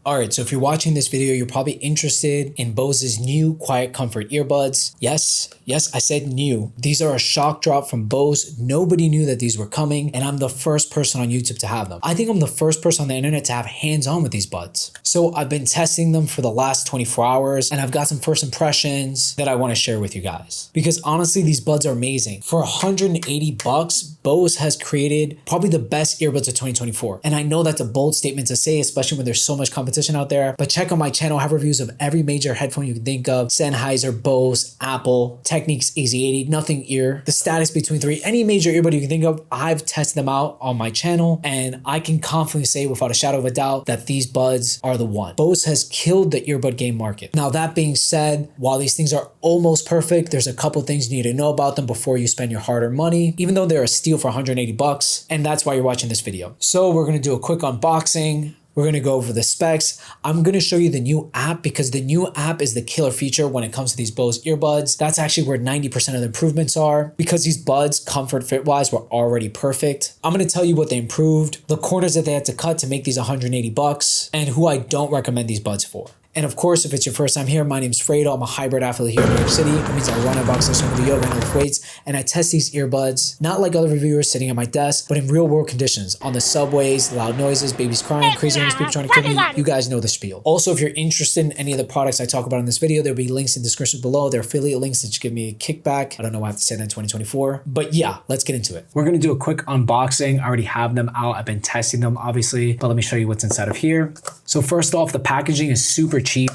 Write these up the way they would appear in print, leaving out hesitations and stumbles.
Alright, so if you're watching this video, you're probably interested in Bose's new QuietComfort earbuds. Yes, I said new. These are a shock drop from Bose. Nobody knew that these were coming, and I'm the first person on YouTube to have them. I think I'm the first person on the internet to have hands-on with these buds. So I've been testing them for the last 24 hours, and I've got some first impressions that I want to share with you guys. Because honestly, these buds are amazing. For 180 bucks, Bose has created probably the best earbuds of 2024. And I know that's a bold statement to say, especially when there's so much competition out there, but check out my channel. I have reviews of every major headphone you can think of: Sennheiser, Bose, Apple, Technics AZ80, Nothing Ear, the Status B23, any major earbud you can think of. I've tested them out on my channel, and I can confidently say without a shadow of a doubt that these buds are the one. Bose has killed the earbud game market. Now, that being said, while these things are almost perfect, there's a couple things you need to know about them before you spend your hard-earned money, even though they're a steal for 180 bucks, and that's why you're watching this video. So we're gonna do a quick unboxing. We're gonna go over the specs. I'm gonna show you the new app, because the new app is the killer feature when it comes to these Bose earbuds. That's actually where 90% of the improvements are, because these buds, comfort fit wise, were already perfect. I'm gonna tell you what they improved, the corners that they had to cut to make these 180 bucks, and who I don't recommend these buds for. And of course, if it's your first time here, my name's Fredo. I'm a hybrid athlete here in New York City. That means I run Unbox, I do yoga and lift weights, and I test these earbuds, not like other reviewers sitting at my desk, but in real world conditions, on the subways, loud noises, babies crying, crazy homeless people trying to kill me. You guys know the spiel. Also, if you're interested in any of the products I talk about in this video, there'll be links in the description below. They're affiliate links that should give me a kickback. I don't know why I have to say that in 2024, but yeah, let's get into it. We're gonna do a quick unboxing. I already have them out. I've been testing them, obviously, but let me show you what's inside of here. So first off, the packaging is super cheap.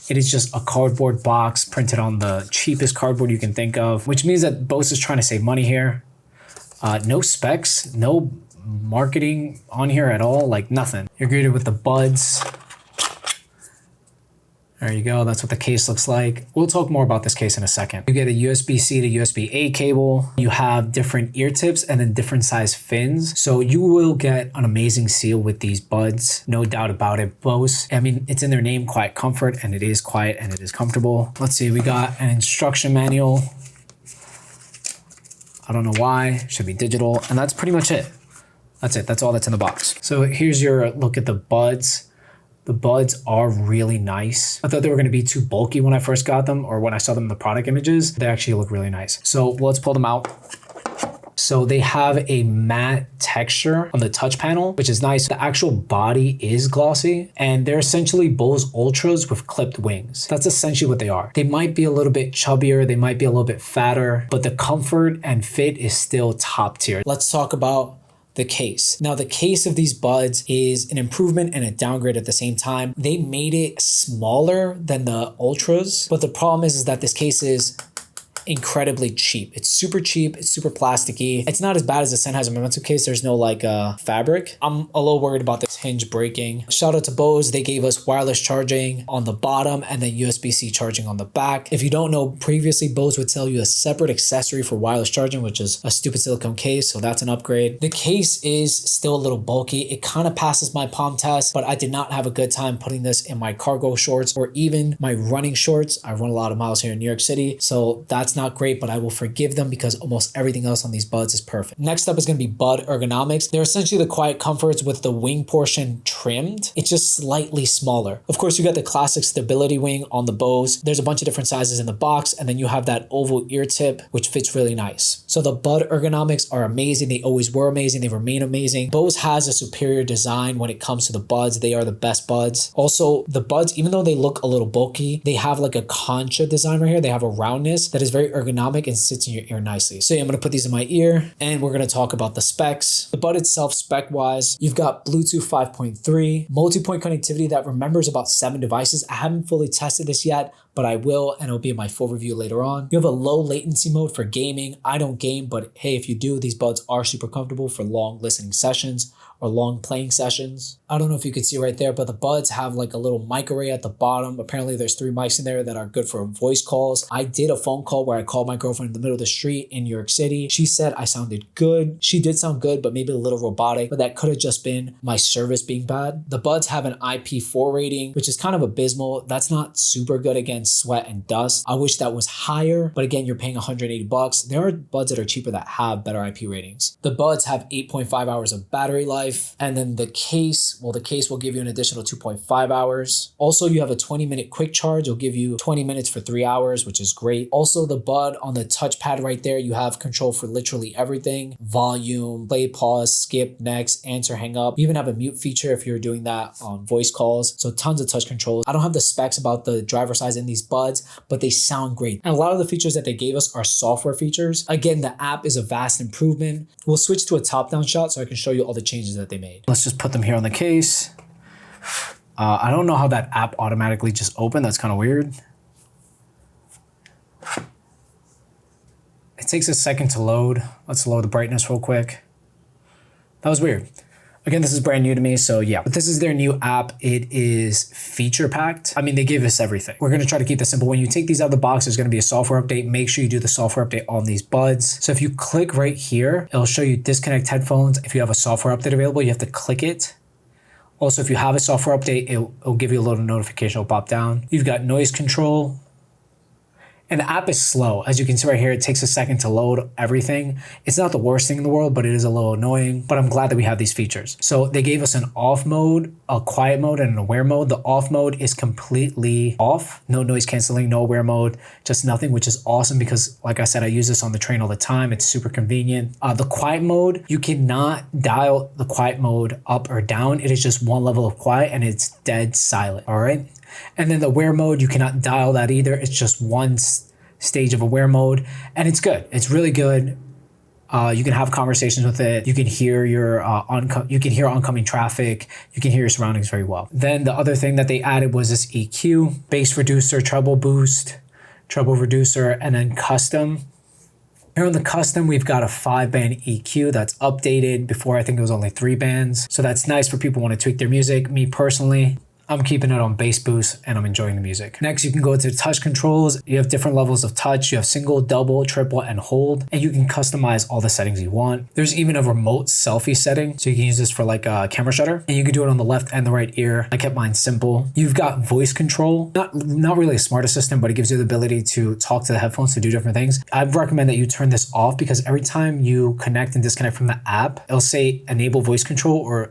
It is just a cardboard box printed on the cheapest cardboard you can think of, which means that Bose is trying to save money here. No specs, no marketing on here at all, like nothing. You're greeted with the buds. There you go, that's what the case looks like. We'll talk more about this case in a second. You get a USB-C to USB-A cable. You have different ear tips and then different size fins. So you will get an amazing seal with these buds, no doubt about it. Bose, I mean, it's in their name, QuietComfort, and it is quiet and it is comfortable. Let's see, we got an instruction manual. I don't know why, should be digital, and that's pretty much it. That's it, that's all that's in the box. So here's your look at the buds. The buds are really nice. I thought they were gonna be too bulky when I first got them, or when I saw them in the product images. They actually look really nice. So let's pull them out. So they have a matte texture on the touch panel, which is nice. The actual body is glossy, and they're essentially Bose Ultras with clipped wings. That's essentially what they are. They might be a little bit chubbier, they might be a little bit fatter, but the comfort and fit is still top tier. Let's talk about the case. Now, the case of these buds is an improvement and a downgrade at the same time. They made it smaller than the Ultras, but the problem is that this case is incredibly cheap. It's super cheap. It's super plasticky. It's not as bad as the Sennheiser Memento case. There's no like fabric. I'm a little worried about this hinge breaking. Shout out to Bose. They gave us wireless charging on the bottom and then USB-C charging on the back. If you don't know, previously Bose would sell you a separate accessory for wireless charging, which is a stupid silicone case. So that's an upgrade. The case is still a little bulky. It kind of passes my palm test, but I did not have a good time putting this in my cargo shorts or even my running shorts. I run a lot of miles here in New York City, so that's not great, but I will forgive them because almost everything else on these buds is perfect. Next up is going to be bud ergonomics. They're essentially the QuietComforts with the wing portion trimmed. It's just slightly smaller. Of course, you got the classic stability wing on the Bose. There's a bunch of different sizes in the box, and then you have that oval ear tip, which fits really nice. So the bud ergonomics are amazing. They always were amazing. They remain amazing. Bose has a superior design when it comes to the buds. They are the best buds. Also, the buds, even though they look a little bulky, they have like a concha design right here. They have a roundness that is very ergonomic and sits in your ear nicely. So yeah, I'm gonna put these in my ear, and we're gonna talk about the specs. The bud itself, spec-wise, you've got Bluetooth 5.3, multi-point connectivity that remembers about 7 devices. I haven't fully tested this yet, but I will, and it'll be in my full review later on. You have a low latency mode for gaming. I don't game, but hey, if you do, these buds are super comfortable for long listening sessions or long playing sessions. I don't know if you can see right there, but the buds have like a little mic array at the bottom. Apparently there's 3 mics in there that are good for voice calls. I did a phone call where I called my girlfriend in the middle of the street in New York City. She said I sounded good. She did sound good, but maybe a little robotic, but that could have just been my service being bad. The buds have an IP4 rating, which is kind of abysmal. That's not super good against sweat and dust. I wish that was higher, but again, you're paying 180 bucks. There are buds that are cheaper that have better IP ratings. The buds have 8.5 hours of battery life. And then the case, well, the case will give you an additional 2.5 hours. Also, you have a 20-minute quick charge. It'll give you 20 minutes for 3 hours, which is great. Also, the bud on the touchpad right there, you have control for literally everything. Volume, play, pause, skip, next, answer, hang up. You even have a mute feature if you're doing that on voice calls. So tons of touch controls. I don't have the specs about the driver size in these buds, but they sound great. And a lot of the features that they gave us are software features. Again, the app is a vast improvement. We'll switch to a top-down shot so I can show you all the changes that they made. Let's just put them here on the case. I don't know how that app automatically just opened. That's kind of weird. It takes a second to load. Let's lower the brightness real quick. That was weird. Again, this is brand new to me, so yeah. But this is their new app. It is feature packed. I mean, they gave us everything. We're gonna try to keep this simple. When you take these out of the box, there's gonna be a software update. Make sure you do the software update on these buds. So if you click right here, it'll show you disconnect headphones. If you have a software update available, you have to click it. Also, if you have a software update, it'll give you a little notification, it'll pop down. You've got noise control. And the app is slow. As you can see right here, it takes a second to load everything. It's not the worst thing in the world, but it is a little annoying. But I'm glad that we have these features. So they gave us an off mode, a quiet mode, and an aware mode. The off mode is completely off. No noise canceling, no aware mode, just nothing, which is awesome because, like I said, I use this on the train all the time. It's super convenient. The quiet mode, you cannot dial the quiet mode up or down. It is just one level of quiet and it's dead silent, all right? And then the aware mode, you cannot dial that either. It's just one stage of aware mode, and it's good. It's really good. You can have conversations with it. You can hear your oncoming traffic. You can hear your surroundings very well. Then the other thing that they added was this EQ, bass reducer, treble boost, treble reducer, and then custom. Here on the custom, we've got a 5-band EQ that's updated. Before, I think it was only 3 bands. So that's nice for people who want to tweak their music. Me personally, I'm keeping it on bass boost and I'm enjoying the music. Next, you can go to touch controls. You have different levels of touch. You have single, double, triple, and hold, and you can customize all the settings you want. There's even a remote selfie setting. So you can use this for like a camera shutter, and you can do it on the left and the right ear. I kept mine simple. You've got voice control, not really a smart assistant, but it gives you the ability to talk to the headphones to do different things. I'd recommend that you turn this off because every time you connect and disconnect from the app, it'll say enable voice control or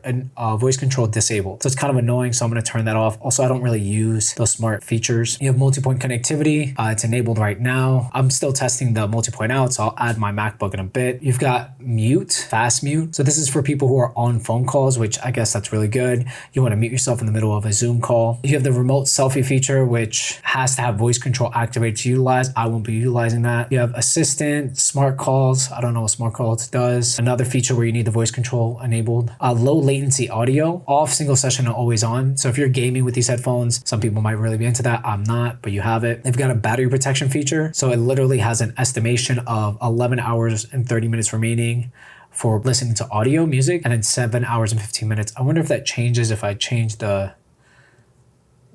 voice control disabled. So it's kind of annoying. So I'm going to turn that off. Also, I don't really use those smart features. You have multipoint connectivity. It's enabled right now. I'm still testing the multipoint out, so I'll add my MacBook in a bit. You've got mute, fast mute. So this is for people who are on phone calls, which I guess that's really good. You want to mute yourself in the middle of a Zoom call. You have the remote selfie feature, which has to have voice control activated to utilize. I won't be utilizing that. You have assistant, smart calls. I don't know what smart calls does. Another feature where you need the voice control enabled. Low latency audio, off, single session, and always on. So if you're gaming with these headphones, some people might really be into that. I'm not, but you have it. They've got a battery protection feature. So it literally has an estimation of 11 hours and 30 minutes remaining for listening to audio music, and then 7 hours and 15 minutes. I wonder if that changes if I change the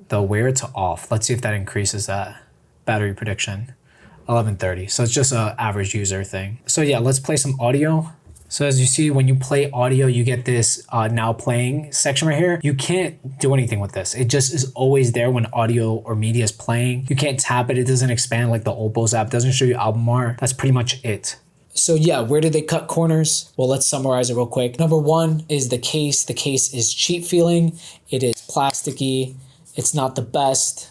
wear to off. Let's see if that increases that battery prediction. 11:30. So it's just an average user thing. So yeah, let's play some audio. So as you see, when you play audio, you get this now playing section right here. You can't do anything with this. It just is always there when audio or media is playing. You can't tap it. It doesn't expand like the old Bose app. It doesn't show you album art. That's pretty much it. So yeah, where did they cut corners? Well, let's summarize it real quick. Number one is the case. The case is cheap feeling. It is plasticky. It's not the best,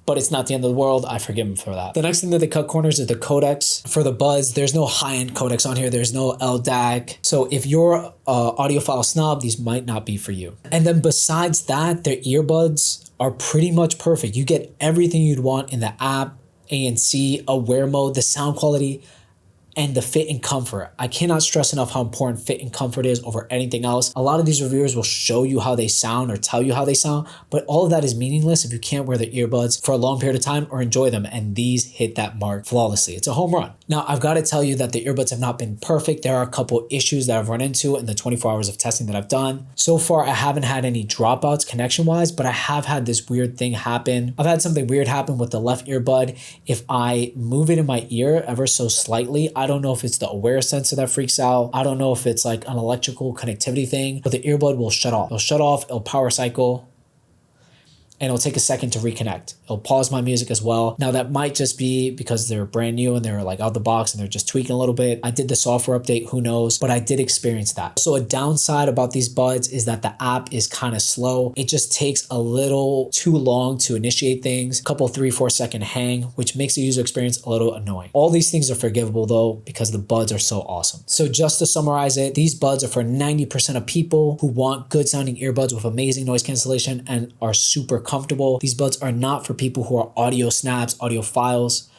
but it's not the end of the world. I forgive them for that. The next thing that they cut corners is the codecs. For the buds, there's no high-end codecs on here. There's no LDAC. So if you're an audiophile snob, these might not be for you. And then besides that, their earbuds are pretty much perfect. You get everything you'd want in the app, ANC, aware mode, the sound quality, and the fit and comfort. I cannot stress enough how important fit and comfort is over anything else. A lot of these reviewers will show you how they sound or tell you how they sound, but all of that is meaningless if you can't wear the earbuds for a long period of time or enjoy them, and these hit that mark flawlessly. It's a home run. Now, I've got to tell you that the earbuds have not been perfect. There are a couple issues that I've run into in the 24 hours of testing that I've done. So far, I haven't had any dropouts connection-wise, but I have had this weird thing happen. I've had something weird happen with the left earbud. If I move it in my ear ever so slightly, I don't know if it's the aware sensor that freaks out. I don't know if it's like an electrical connectivity thing, but the earbud will shut off. It'll shut off, it'll power cycle, and it'll take a second to reconnect. It'll pause my music as well. Now that might just be because they're brand new and they're like out the box and they're just tweaking a little bit. I did the software update, who knows, but I did experience that. So a downside about these buds is that the app is kind of slow. It just takes a little too long to initiate things, a couple 3-4 second hang, which makes the user experience a little annoying. All these things are forgivable though, because the buds are so awesome. So just to summarize it, these buds are for 90% of people who want good sounding earbuds with amazing noise cancellation and are super comfortable. These buds are not for people who are audio snobs, audiophiles,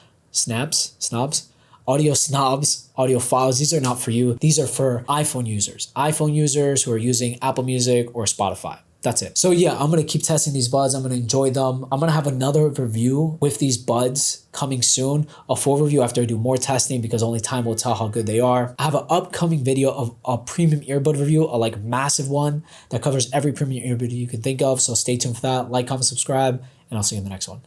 audiophiles. These are not for you. These are for iPhone users who are using Apple Music or Spotify. That's it. So yeah, I'm going to keep testing these buds. I'm going to enjoy them. I'm going to have another review with these buds coming soon, a full review after I do more testing, because only time will tell how good they are. I have an upcoming video of a premium earbud review, a like massive one that covers every premium earbud you can think of. So stay tuned for that. Like, comment, subscribe, and I'll see you in the next one.